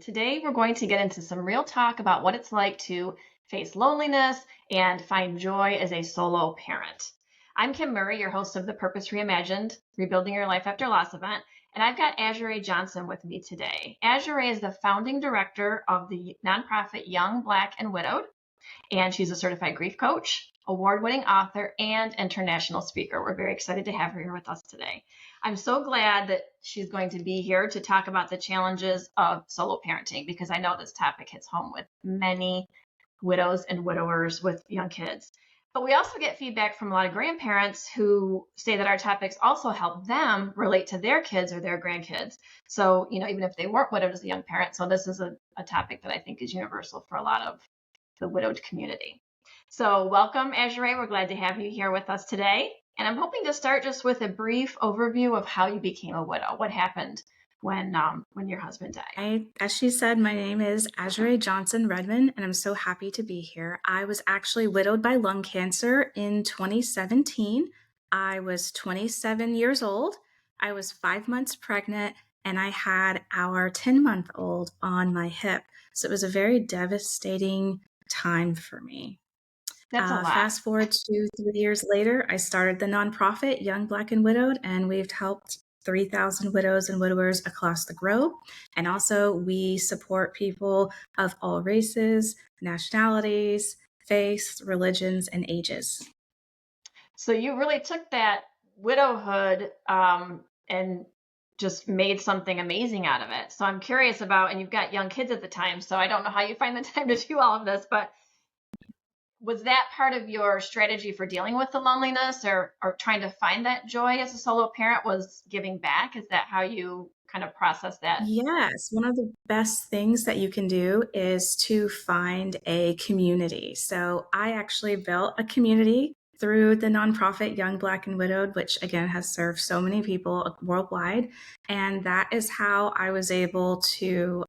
Today, we're going to get into some real talk about what it's like to face loneliness and find joy as a solo parent. I'm Kim Murray, your host of the Purpose Reimagined Rebuilding Your Life After Loss event, and I've got Azure Johnson with me today. Azure is the founding director of the nonprofit Young, Black, and Widowed, and she's a certified grief coach, award-winning author, and international speaker. We're very excited to have her here with us today. I'm so glad that she's going to be here to talk about the challenges of solo parenting, because I know this topic hits home with many widows and widowers with young kids. But we also get feedback from a lot of grandparents who say that our topics also help them relate to their kids or their grandkids. So, even if they weren't widowed as a young parent. So this is a topic that I think is universal for a lot of the widowed community. So welcome, Azure. We're glad to have you here with us today. And I'm hoping to start just with a brief overview of how you became a widow. What happened when your husband died? As she said, my name is Azure Johnson Redmond, and I'm so happy to be here. I was actually widowed by lung cancer in 2017. I was 27 years old. I was 5 months pregnant, and I had our 10-month-old on my hip. So it was a very devastating time for me. That's a lot. Fast forward to 3 years later, I started the nonprofit Young, Black, and Widowed, and we've helped 3,000 widows and widowers across the globe. And also, we support people of all races, nationalities, faiths, religions, and ages. So you really took that widowhood and just made something amazing out of it. So I'm curious about, and you've got young kids at the time, so I don't know how you find the time to do all of this, but was that part of your strategy for dealing with the loneliness or trying to find that joy as a solo parent, was giving back? Is that how you kind of process that? Yes, one of the best things that you can do is to find a community. So I actually built a community through the nonprofit Young, Black, and Widowed, which again has served so many people worldwide. And that is how I was able to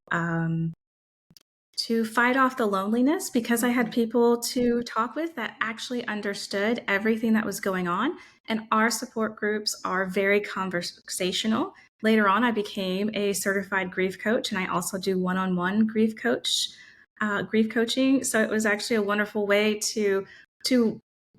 fight off the loneliness, because I had people to talk with that actually understood everything that was going on. And our support groups are very conversational. Later on, I became a certified grief coach, and I also do one-on-one grief coaching. So it was actually a wonderful way to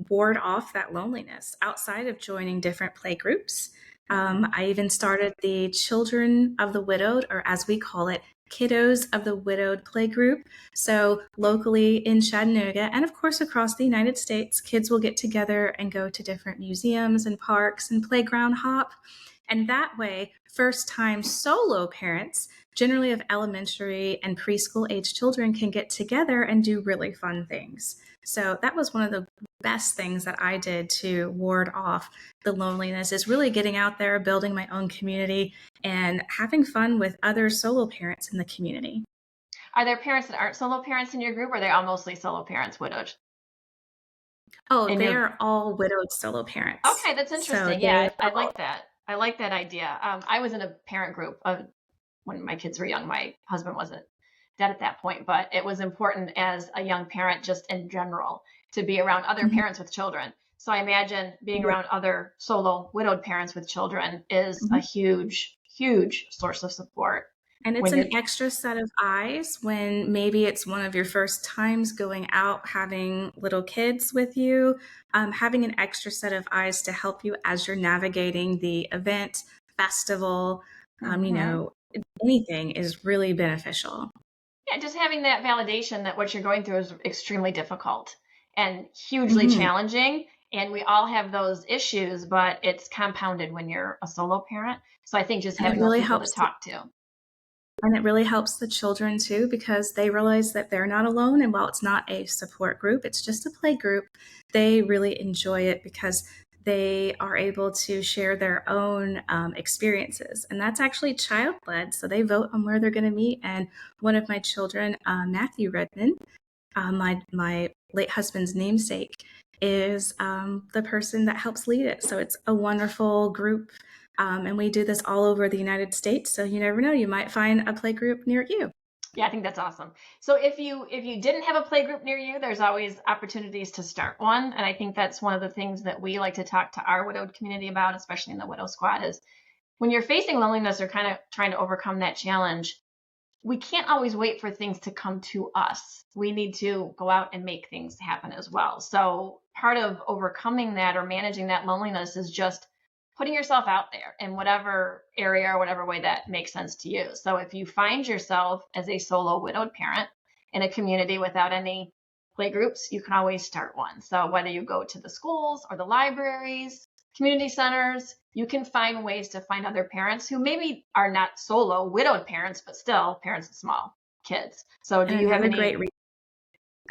ward off that loneliness outside of joining different play groups. I even started the Children of the Widowed, or as we call it, Kiddos of the Widowed play group. So locally in Chattanooga, and of course across the United States, kids will get together and go to different museums and parks and playground hop. And that way, first-time solo parents, generally of elementary and preschool age children, can get together and do really fun things. So that was one of the best things that I did to ward off the loneliness, is really getting out there, building my own community, and having fun with other solo parents in the community. Are there parents that aren't solo parents in your group, or are they all mostly solo parents, widowed? Oh, they are all widowed solo parents. Okay, that's interesting. Yeah, I like that. I like that idea. I was in a parent group when my kids were young. My husband wasn't dead at that point, but it was important as a young parent, just in general, to be around other parents with children. So I imagine being around other solo widowed parents with children is a huge, huge source of support. And it's an extra set of eyes when maybe it's one of your first times going out, having little kids with you, having an extra set of eyes to help you as you're navigating the event, festival, anything is really beneficial. Yeah, just having that validation that what you're going through is extremely difficult and hugely challenging. And we all have those issues, but it's compounded when you're a solo parent. So I think just having those people to talk to. And it really helps the children too, because they realize that they're not alone. And while it's not a support group, it's just a play group, they really enjoy it because they are able to share their own experiences. And that's actually child-led. So they vote on where they're going to meet. And one of my children, Matthew Redmond, my late husband's namesake, is the person that helps lead it. So it's a wonderful group. And we do this all over the United States. So you never know, you might find a play group near you. Yeah, I think that's awesome. So if you didn't have a play group near you, there's always opportunities to start one. And I think that's one of the things that we like to talk to our widowed community about, especially in the Widow Squad, is when you're facing loneliness or kind of trying to overcome that challenge, we can't always wait for things to come to us. We need to go out and make things happen as well. So part of overcoming that or managing that loneliness is just putting yourself out there in whatever area or whatever way that makes sense to you. So if you find yourself as a solo widowed parent in a community without any play groups, you can always start one. So whether you go to the schools or the libraries, community centers, you can find ways to find other parents who maybe are not solo widowed parents, but still parents of small kids. So do And you have any?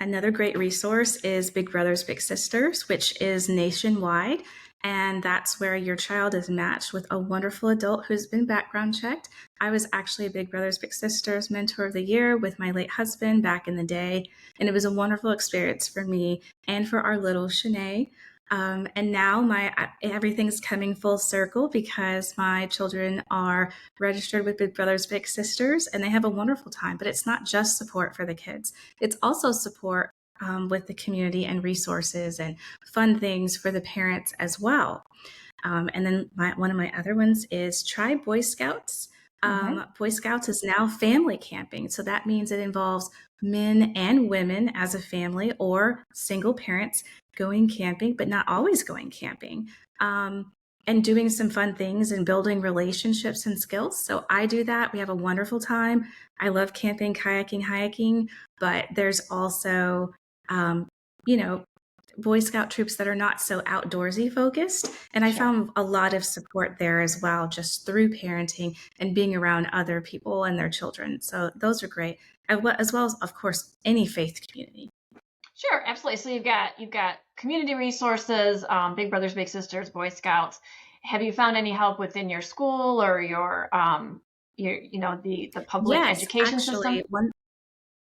Another great resource is Big Brothers Big Sisters, which is nationwide. And that's where your child is matched with a wonderful adult who's been background checked. I was actually a Big Brothers Big Sisters Mentor of the Year with my late husband back in the day. And it was a wonderful experience for me and for our little Shanae. And now everything's coming full circle because my children are registered with Big Brothers Big Sisters, and they have a wonderful time. But it's not just support for the kids; it's also support with the community and resources and fun things for the parents as well. And then one of my other ones is try Boy Scouts. Boy Scouts is now family camping. So that means it involves men and women as a family or single parents going camping, but not always going camping. And doing some fun things and building relationships and skills. So I do that. We have a wonderful time. I love camping, kayaking, hiking, but there's also, Boy Scout troops that are not so outdoorsy focused. And I found a lot of support there as well, just through parenting and being around other people and their children. So those are great, as well as, of course, any faith community. Sure, absolutely. So you've got community resources, Big Brothers Big Sisters, Boy Scouts. Have you found any help within your school or your the public education system?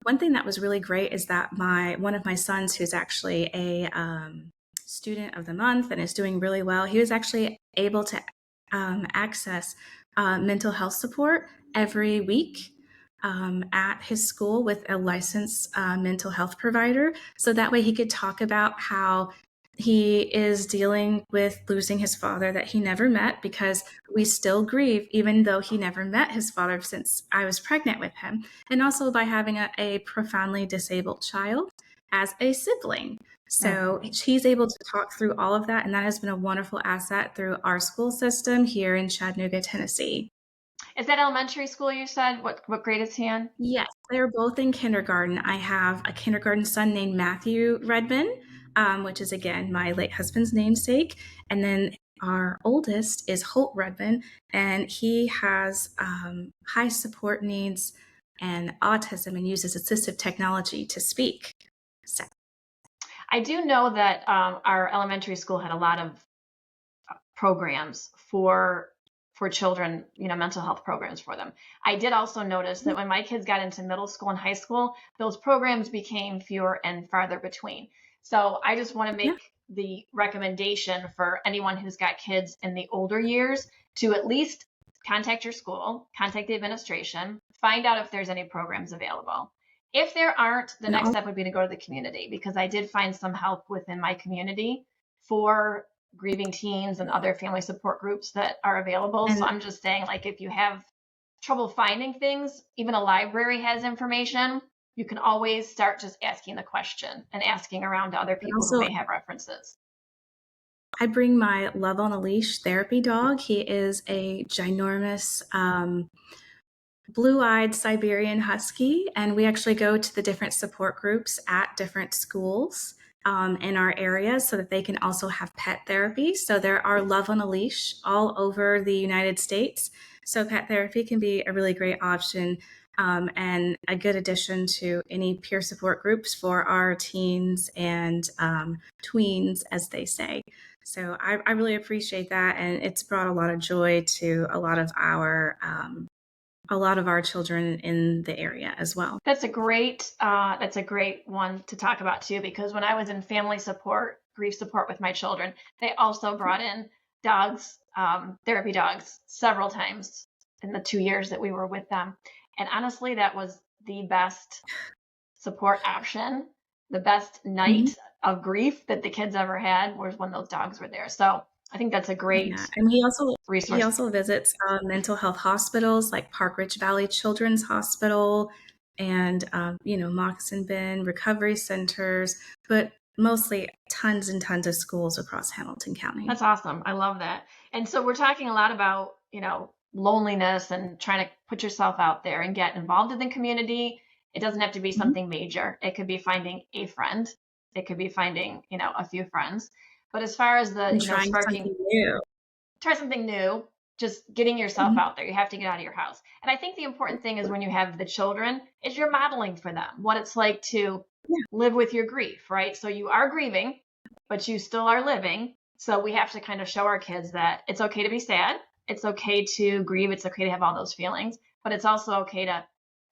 One thing that was really great is that one of my sons, who's actually a student of the month and is doing really well, he was actually able to access mental health support every week at his school with a licensed mental health provider. So that way he could talk about how he is dealing with losing his father that he never met, because we still grieve even though he never met his father since I was pregnant with him. And also by having a profoundly disabled child as a sibling. So he's able to talk through all of that. And that has been a wonderful asset through our school system here in Chattanooga, Tennessee. Is that elementary school you said? What grade is he in? Yes, they're both in kindergarten. I have a kindergarten son named Matthew Redman, which is, again, my late husband's namesake. And then our oldest is Holt Redman, and he has high support needs and autism and uses assistive technology to speak. So. I do know that our elementary school had a lot of programs for children, mental health programs for them. I did also notice that when my kids got into middle school and high school, those programs became fewer and farther between. So I just want to make the recommendation for anyone who's got kids in the older years to at least contact your school, contact the administration, find out if there's any programs available. If there aren't, the next step would be to go to the community, because I did find some help within my community for grieving teens and other family support groups that are available. So I'm just saying, like, if you have trouble finding things, even a library has information. You can always start just asking the question and asking around to other people who may have references. I bring my Love on a Leash therapy dog. He is a ginormous blue-eyed Siberian Husky, and we actually go to the different support groups at different schools in our area so that they can also have pet therapy. So there are Love on a Leash all over the United States. So pet therapy can be a really great option and a good addition to any peer support groups for our teens and tweens, as they say. So I really appreciate that, and it's brought a lot of joy to a lot of our children in the area as well. That's a great one to talk about too, because when I was in family support, grief support with my children, they also brought in dogs, therapy dogs, several times in the 2 years that we were with them. And honestly, that was the best support option. The best night of grief that the kids ever had was when those dogs were there. So I think that's a Yeah, great and he resource. also visits mental health hospitals like Park Ridge Valley Children's Hospital and Moccasin Bend recovery centers, but mostly tons and tons of schools across Hamilton County. That's awesome. I love that. And so we're talking a lot about, loneliness and trying to put yourself out there and get involved in the community. It doesn't have to be Mhm. something major. It could be finding a friend. It could be finding, a few friends. But as far as the, And trying sparking, something new. try something new, just getting yourself Mhm. out there. You have to get out of your house. And I think the important thing is when you have the children is you're modeling for them what it's like to Yeah. live with your grief, right? So you are grieving, but you still are living. So we have to kind of show our kids that it's okay to be sad. It's okay to grieve. It's okay to have all those feelings, but it's also okay to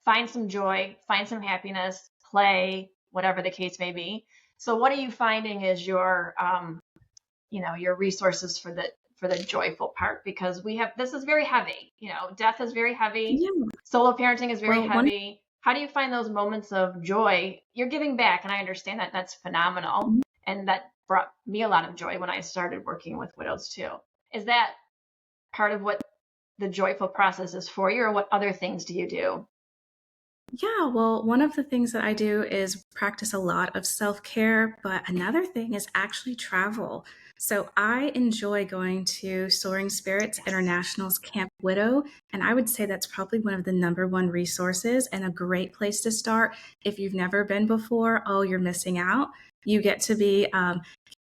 find some joy, find some happiness, play, whatever the case may be. So what are you finding is your resources for the joyful part? Because this is very heavy. Death is very heavy. Yeah. Solo parenting is very Well, one heavy. How do you find those moments of joy? You're giving back, and I understand that. That's phenomenal, and that brought me a lot of joy when I started working with widows too. Is that part of what the joyful process is for you, or what other things do you do? Yeah, well, one of the things that I do is practice a lot of self care, but another thing is actually travel. So I enjoy going to Soaring Spirits Yes. International's Camp Widow, and I would say that's probably one of the number one resources and a great place to start. If you've never been before, oh, you're missing out. You get to be,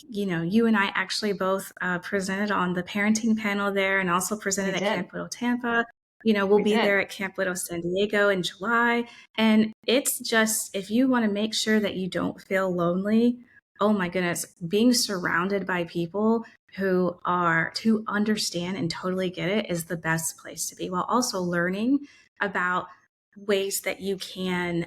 you and I actually both presented on the parenting panel there and also We presented at did. Camp Widow Tampa. We'll We be did. there at Camp Widow San Diego in July. And it's just, if you want to make sure that you don't feel lonely, oh my goodness, being surrounded by people who understand and totally get it is the best place to be, while also learning about ways that you can,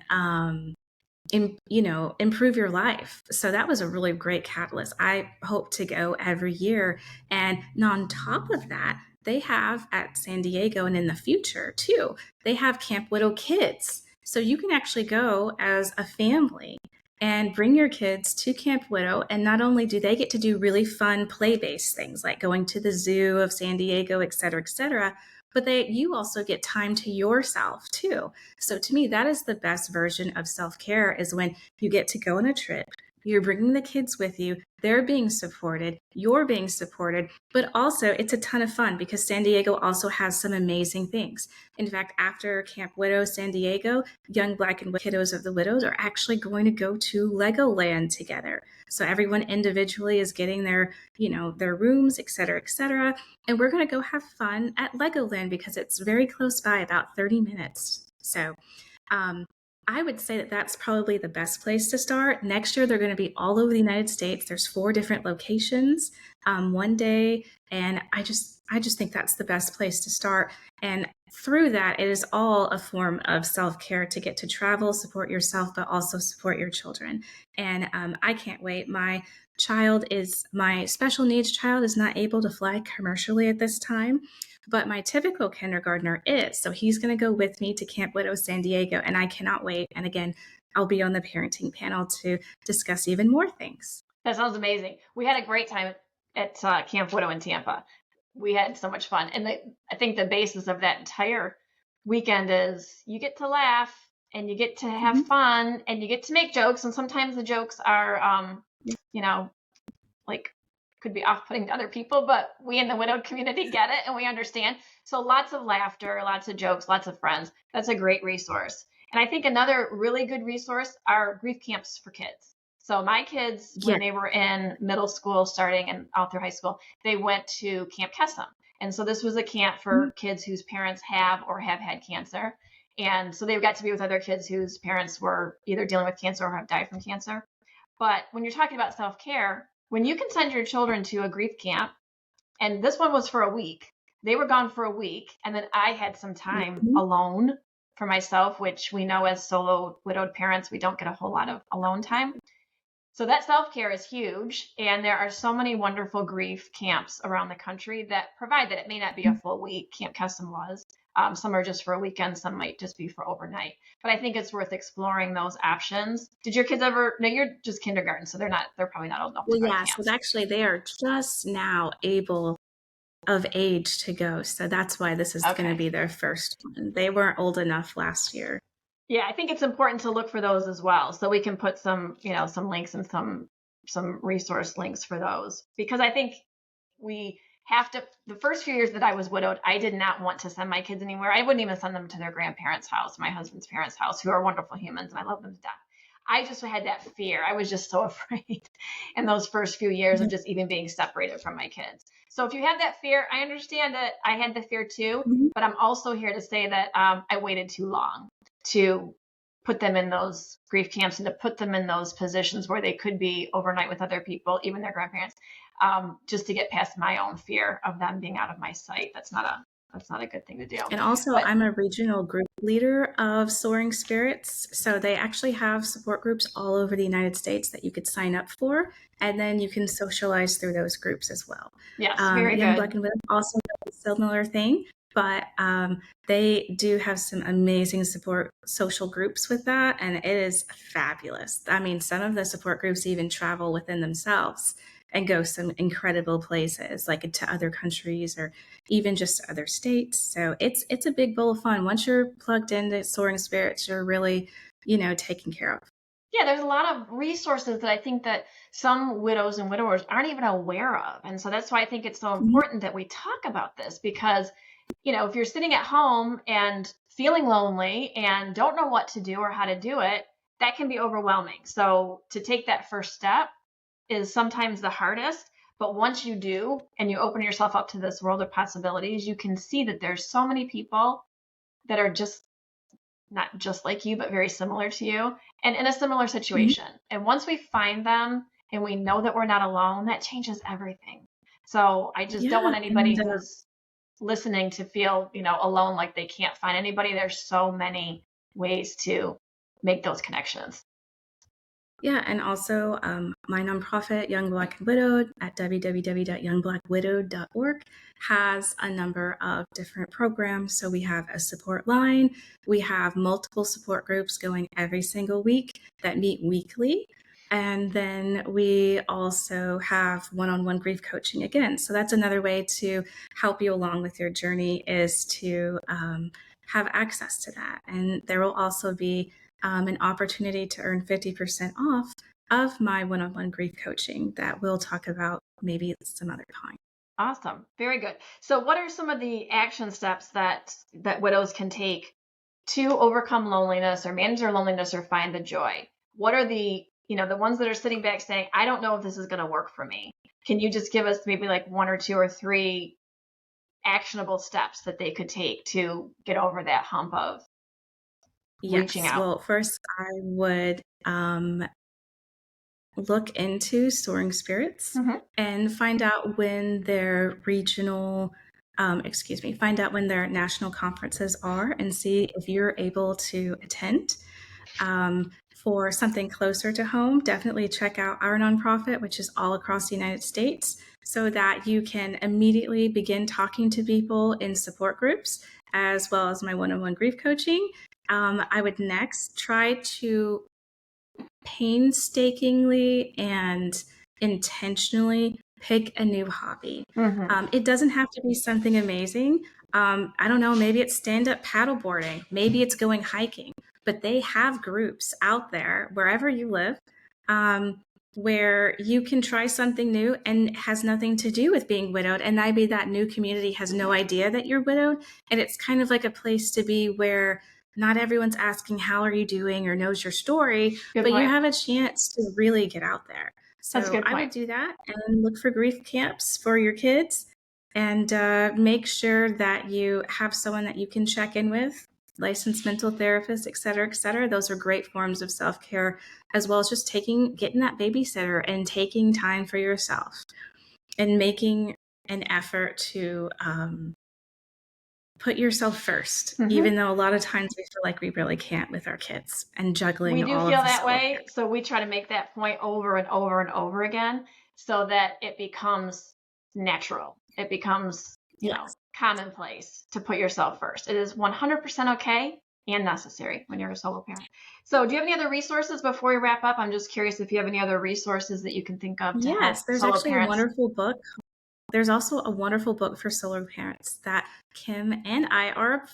improve your life. So that was a really great catalyst. I hope to go every year. And on top of that, they have at San Diego and in the future too, they have Camp Widow Kids. So you can actually go as a family and bring your kids to Camp Widow. And not only do they get to do really fun play based things like going to the zoo of San Diego, et cetera, but you also get time to yourself too. So to me, that is the best version of self care is when you get to go on a trip. You're bringing the kids with you. They're being supported. You're being supported. But also, it's a ton of fun because San Diego also has some amazing things. In fact, after Camp Widow San Diego, young Black and kiddos of the widows are actually going to go to Legoland together. So everyone individually is getting their rooms, et cetera, et cetera. And we're going to go have fun at Legoland because it's very close by, about 30 minutes. So um, I would say that that's probably the best place to start. Next year, they're going to be all over the United States. There's 4 different locations one day, and I just think that's the best place to start. And through that, it is all a form of self-care to get to travel, support yourself, but also support your children. And I can't wait. My special needs child is not able to fly commercially at this time, but my typical kindergartner is. So he's going to go with me to Camp Widow San Diego, and I cannot wait. And again, I'll be on the parenting panel to discuss even more things. That sounds amazing. We had a great time at Camp Widow in Tampa. We had so much fun. And I think the basis of that entire weekend is you get to laugh and you get to have Mhm. fun and you get to make jokes. And sometimes the jokes are, you know, like could be off-putting to other people, but we in the widowed community get it and we understand. So lots of laughter, lots of jokes, lots of friends. That's a great resource. And I think another really good resource are grief camps for kids. So my kids, when Yeah. they were in middle school, starting and all through high school, they went to Camp Kesem. And so this was a camp Mhm. for kids whose parents have or have had cancer. And so they got to be with other kids whose parents were either dealing with cancer or have died from cancer. But when you're talking about self care, when you can send your children to a grief camp, and this one was for a week, they were gone for a week, and then I had some time Mhm. alone for myself, which we know as solo widowed parents, we don't get a whole lot of alone time. So that self care is huge. And there are so many wonderful grief camps around the country that provide that. It may not be a full week, Camp Custom was, Some are just for a weekend, some might just be for overnight. But I think it's worth exploring those options. Did your kids ever? No, you're just kindergarten, so they're probably not old enough Well, to go to yeah, so camps. actually they are just now able of age to go. So that's why this is going to Okay. be their first one. They weren't old enough last year. Yeah, I think it's important to look for those as well. So we can put some, some links and some resource links for those, because I think we have to. The first few years that I was widowed, I did not want to send my kids anywhere. I wouldn't even send them to their grandparents' house, my husband's parents' house, who are wonderful humans and I love them to death. I just had that fear. I was just so afraid in those first few years of just even being separated from my kids. So if you have that fear, I understand it. I had the fear too, Mhm. but I'm also here to say that I waited too long to put them in those grief camps and to put them in those positions where they could be overnight with other people, even their grandparents, just to get past my own fear of them being out of my sight. That's not a good thing to do. And also, But I'm a regional group leader of Soaring Spirits. So they actually have support groups all over the United States that you could sign up for. And then you can socialize through those groups as well. yes, very Young good. Black and Widow also does a similar thing, but they do have some amazing support social groups with that. And it is fabulous. I mean, some of the support groups even travel within themselves and go some incredible places, like into other countries or even just to other states. So it's a big bowl of fun. Once you're plugged into Soaring Spirits, you're really, taken care of. Yeah, there's a lot of resources that I think that some widows and widowers aren't even aware of. And so that's why I think it's so Mhm. important that we talk about this, because, if you're sitting at home and feeling lonely and don't know what to do or how to do it, that can be overwhelming. So to take that first step is sometimes the hardest. But once you do and you open yourself up to this world of possibilities, you can see that there's so many people that are just not just like you, but very similar to you and in a similar Mhm. situation. And once we find them and we know that we're not alone, that changes everything. So I just don't Yeah, want anybody and who's listening to feel, alone, like they can't find anybody. There's so many ways to make those connections. yeah, and also my nonprofit, Young Black and Widowed, at www.youngblackWidowed.org, has a number of different programs. So we have a support line, we have multiple support groups going every single week that meet weekly. And then we also have one-on-one grief coaching again. So that's another way to help you along with your journey, is to have access to that. And there will also be an opportunity to earn 50% off of my one-on-one grief coaching that we'll talk about maybe some other time. Awesome. Very good. So what are some of the action steps that widows can take to overcome loneliness or manage their loneliness or find the joy? What are the ones that are sitting back saying, I don't know if this is going to work for me? Can you just give us maybe like one or two or three actionable steps that they could take to get over that hump of reaching Yes. out? Well, first I would look into Soaring Spirits Mm-hmm. and find out when their find out when their national conferences are and see if you're able to attend. For something closer to home, definitely check out our nonprofit, which is all across the United States, so that you can immediately begin talking to people in support groups, as well as my one-on-one grief coaching. I would next try to painstakingly and intentionally pick a new hobby. Mm-hmm. It doesn't have to be something amazing. I don't know, maybe it's stand-up paddleboarding, maybe it's going hiking, but they have groups out there wherever you live, where you can try something new and has nothing to do with being widowed. And maybe that new community has no idea that you're widowed. And it's kind of like a place to be where not everyone's asking, how are you doing, or knows your story, Good but you point. have a chance to really get out there. That's a So good I point. would do that and look for grief camps for your kids, and make sure that you have someone that you can check in with, licensed mental therapist, et cetera, et cetera. Those are great forms of self-care, as well as just getting that babysitter and taking time for yourself and making an effort to put yourself first, Mm-hmm. even though a lot of times we feel like we really can't with our kids and We juggling do all feel of the that self-care. way. So we try to make that point over and over and over again so that it becomes natural. It becomes, Yes. commonplace to put yourself first. It is 100% okay and necessary when you're a solo parent. So do you have any other resources before we wrap up? I'm just curious if you have any other resources that you can think of to help Yes, there's solo actually a parents. wonderful book. There's also a wonderful book for solo parents that Kim and I are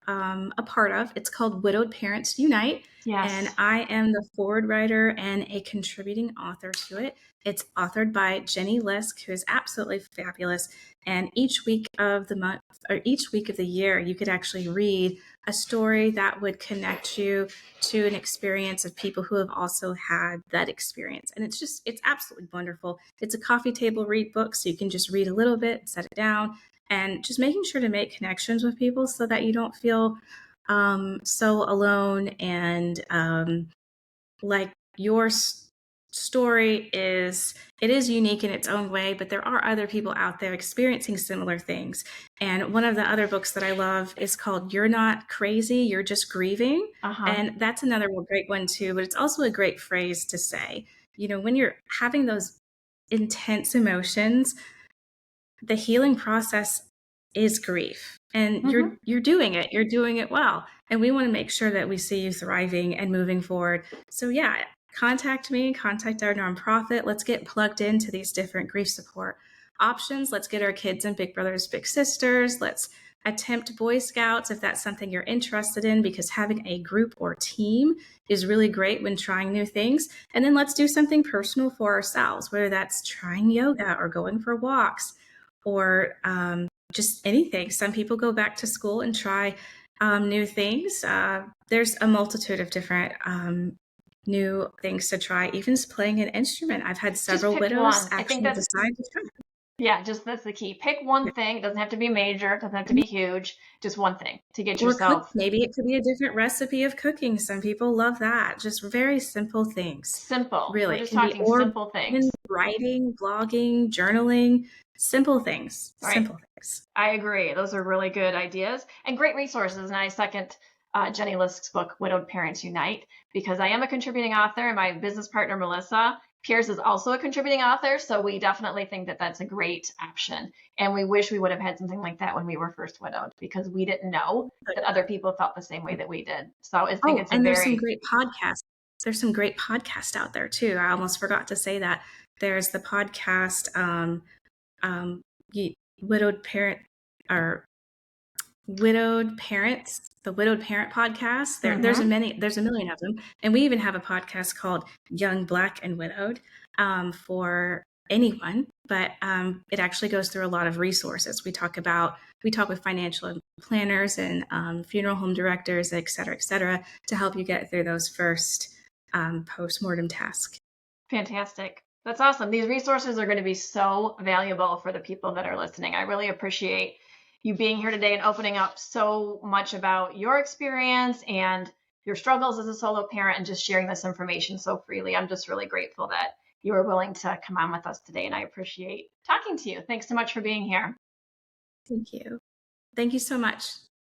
a part of. It's called Widowed Parents Unite. Yes. And I am the forward writer and a contributing author to it. It's authored by Jenny Lisk, who is absolutely fabulous. And each week of the month, or each week of the year, you could actually read a story that would connect you to an experience of people who have also had that experience. And it's absolutely wonderful. It's a coffee table read book, so you can just read a little bit, set it down, and just making sure to make connections with people so that you don't feel so alone, and like your story is unique in its own way, but there are other people out there experiencing similar things. And one of the other books that I love is called You're Not Crazy, You're Just Grieving. And that's another great one too, but it's also a great phrase to say, when you're having those intense emotions, the healing process is grief, and you're doing it well, and we want to make sure that we see you thriving and moving forward. So yeah, contact me, contact our nonprofit. Let's get plugged into these different grief support options. Let's get our kids in Big Brothers Big Sisters. Let's attempt Boy Scouts if that's something you're interested in, because having a group or team is really great when trying new things. And then let's do something personal for ourselves, whether that's trying yoga or going for walks, or just anything. Some people go back to school and try new things. There's a multitude of different new things to try, even just playing an instrument. I've had several widows actually decide to try. Yeah, that's the key. Pick one thing. It doesn't have to be major. It doesn't have to be huge. Just one thing to get yourself. Maybe it could be a different recipe of cooking. Some people love that. Just very simple things. Simple. Really. We're just talking simple things. Writing, blogging, journaling, simple things. Right. Simple things. I agree. Those are really good ideas and great resources. And I second Jenny Lisk's book, Widowed Parents Unite, because I am a contributing author, and my business partner, Melissa Pierce, is also a contributing author. So we definitely think that that's a great option. And we wish we would have had something like that when we were first widowed, because we didn't know that other people felt the same way that we did. So I think there's some great podcasts. There's some great podcasts out there too. I almost forgot to say that. There's the podcast, Widowed Parent, or Widowed Parents, the Widowed Parent podcast. There's a million of them. And we even have a podcast called Young, Black, and Widowed for anyone, but it actually goes through a lot of resources. We talk with financial planners and funeral home directors, et cetera, to help you get through those first post-mortem tasks. Fantastic. That's awesome. These resources are going to be so valuable for the people that are listening. I really appreciate you being here today and opening up so much about your experience and your struggles as a solo parent, and just sharing this information so freely. I'm just really grateful that you were willing to come on with us today, and I appreciate talking to you. Thanks so much for being here. Thank you. Thank you so much.